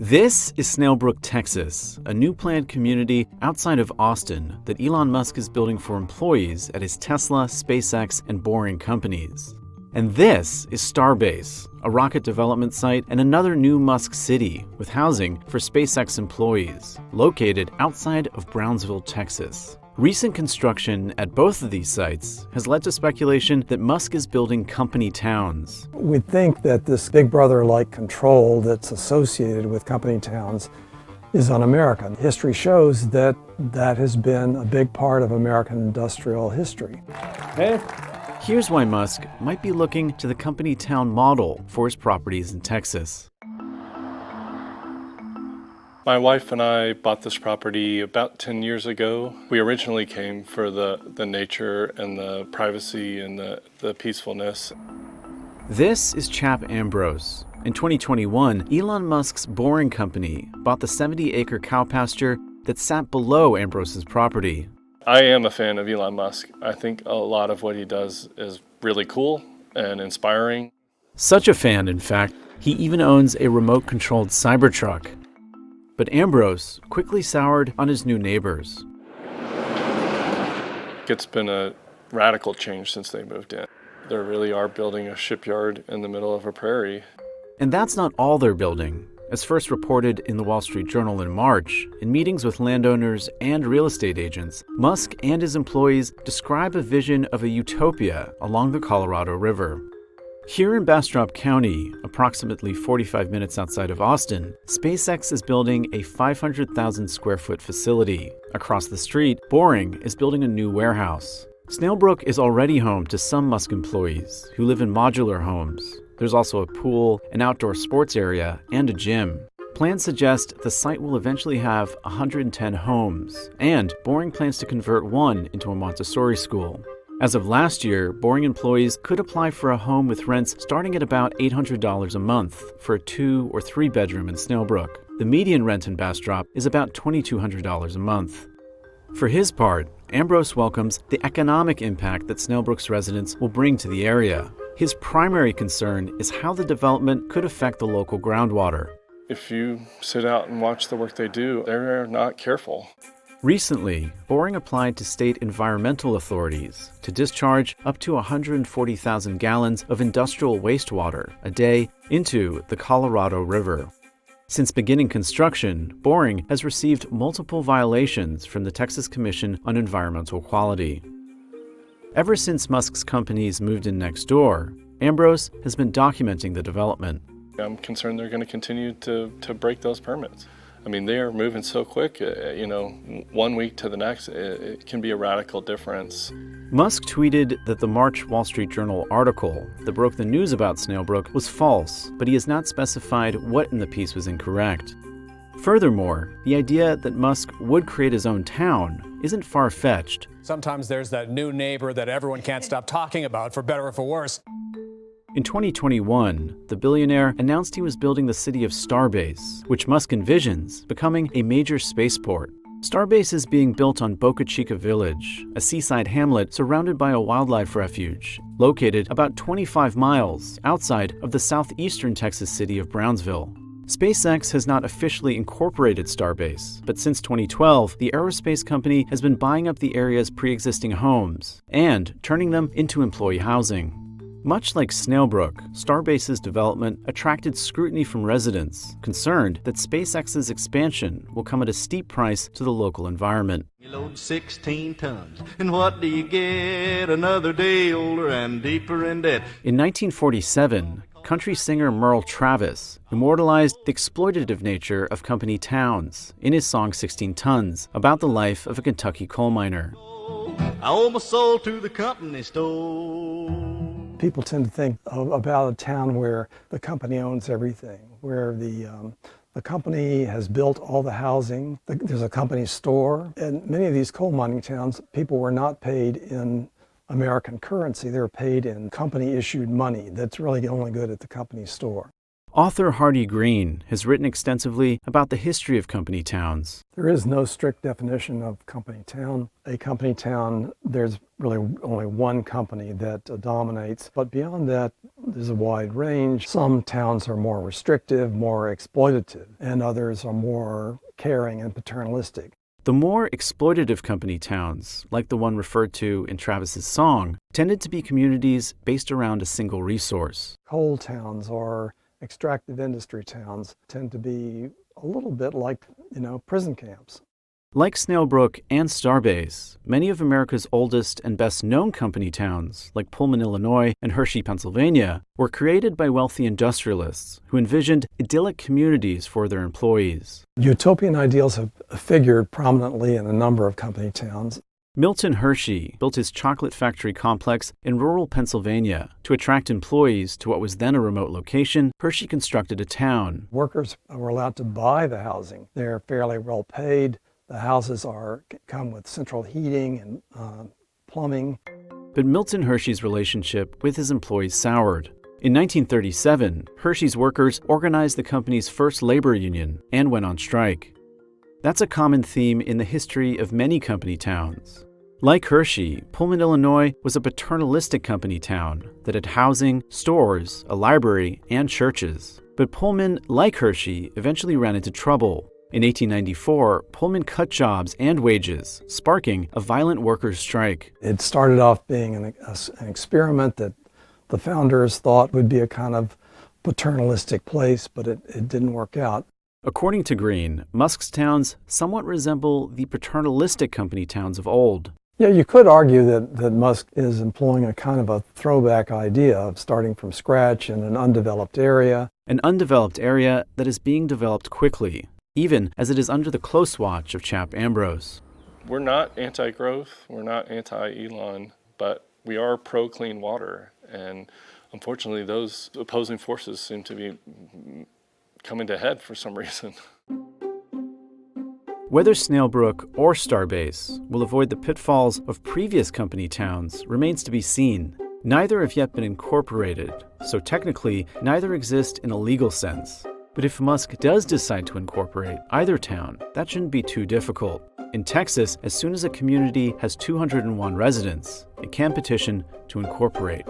This is Снейлбруке, Texas, a new planned community outside of Austin that Elon Musk is building for employees at his Tesla, SpaceX, and Boring companies. And this is Starbase, a rocket development site and another new Musk city with housing for SpaceX employees, located outside of Brownsville, Texas. Recent construction at both of these sites has led to speculation that Musk is building company towns. We think that this big brother-like control that's associated with company towns is un-American. History shows that that has been a big part of American industrial history. Hey. Here's why Musk might be looking to the company town model for his properties in Texas. My wife and I bought this property about 10 years ago. We originally came for the nature and the privacy and the peacefulness. This is Chap Ambrose. In 2021, Elon Musk's Boring company bought the 70-acre cow pasture that sat below Ambrose's property. I am a fan of Elon Musk. I think a lot of what he does is really cool and inspiring. Such a fan, in fact, he even owns a remote-controlled Cybertruck. But Ambrose quickly soured on his new neighbors. It's been a radical change since they moved in. They really are building a shipyard in the middle of a prairie. And that's not all they're building. As first reported in the Wall Street Journal in March, in meetings with landowners and real estate agents, Musk and his employees describe a vision of a utopia along the Colorado River. Here in Bastrop County, approximately 45 minutes outside of Austin, SpaceX is building a 500,000 square foot facility. Across the street, Boring is building a new warehouse. Снейлбруке is already home to some Musk employees who live in modular homes. There's also a pool, an outdoor sports area, and a gym. Plans suggest the site will eventually have 110 homes, and Boring plans to convert one into a Montessori school. As of last year, Boring employees could apply for a home with rents starting at about $800 a month for a 2 or 3 bedroom in Снейлбруке. The median rent in Bastrop is about $2,200 a month. For his part, Ambrose welcomes the economic impact that Снейлбруke's residents will bring to the area. His primary concern is how the development could affect the local groundwater. If you sit out and watch the work they do, they're not careful. Recently, Boring applied to state environmental authorities to discharge up to 140,000 gallons of industrial wastewater a day into the Colorado River. Since beginning construction, Boring has received multiple violations from the Texas Commission on Environmental Quality. Ever since Musk's companies moved in next door, Ambrose has been documenting the development. I'm concerned they're going to continue to break those permits. I mean, they are moving so quick, 1 week to the next, it can be a radical difference. Musk tweeted that the March Wall Street Journal article that broke the news about Снейлбруке was false, but he has not specified what in the piece was incorrect. Furthermore, the idea that Musk would create his own town isn't far-fetched. Sometimes there's that new neighbor that everyone can't stop talking about, for better or for worse. In 2021, the billionaire announced he was building the city of Starbase, which Musk envisions becoming a major spaceport. Starbase is being built on Boca Chica Village, a seaside hamlet surrounded by a wildlife refuge, located about 25 miles outside of the southeastern Texas city of Brownsville. SpaceX has not officially incorporated Starbase, but since 2012, the aerospace company has been buying up the area's pre-existing homes and turning them into employee housing. Much like Снейлбруке, Starbase's development attracted scrutiny from residents, concerned that SpaceX's expansion will come at a steep price to the local environment. You load 16 tons, and what do you get? Another day older and deeper in debt. In 1947, country singer Merle Travis immortalized the exploitative nature of company towns in his song 16 Tons, about the life of a Kentucky coal miner. I owe my soul to the company store. People tend to think about a town where the company owns everything, where the company has built all the housing, there's a company store. In many of these coal mining towns, people were not paid in American currency, they were paid in company-issued money that's really only good at the company store. Author Hardy Green has written extensively about the history of company towns. There is no strict definition of company town. A company town, there's really only one company that dominates, but beyond that, there's a wide range. Some towns are more restrictive, more exploitative, and others are more caring and paternalistic. The more exploitative company towns, like the one referred to in Travis's song, tended to be communities based around a single resource. Coal towns or extractive industry towns tend to be a little bit like, prison camps. Like Снейлбруке and Starbase, many of America's oldest and best-known company towns, like Pullman, Illinois, and Hershey, Pennsylvania, were created by wealthy industrialists who envisioned idyllic communities for their employees. Utopian ideals have figured prominently in a number of company towns. Milton Hershey built his chocolate factory complex in rural Pennsylvania. To attract employees to what was then a remote location, Hershey constructed a town. Workers were allowed to buy the housing. They're fairly well paid. The houses come with central heating and plumbing. But Milton Hershey's relationship with his employees soured. In 1937, Hershey's workers organized the company's first labor union and went on strike. That's a common theme in the history of many company towns. Like Hershey, Pullman, Illinois was a paternalistic company town that had housing, stores, a library, and churches. But Pullman, like Hershey, eventually ran into trouble. In 1894, Pullman cut jobs and wages, sparking a violent workers' strike. It started off being an experiment that the founders thought would be a kind of paternalistic place, but it didn't work out. According to Green, Musk's towns somewhat resemble the paternalistic company towns of old. Yeah, you could argue that Musk is employing a kind of a throwback idea of starting from scratch in an undeveloped area. An undeveloped area that is being developed quickly, even as it is under the close watch of Chap Ambrose. We're not anti-growth, we're not anti-Elon, but we are pro-clean water. And unfortunately, those opposing forces seem to be coming to head for some reason. Whether Снейлбруке or Starbase will avoid the pitfalls of previous company towns remains to be seen. Neither have yet been incorporated, so technically neither exist in a legal sense. But if Musk does decide to incorporate either town, that shouldn't be too difficult. In Texas, as soon as a community has 201 residents, it can petition to incorporate.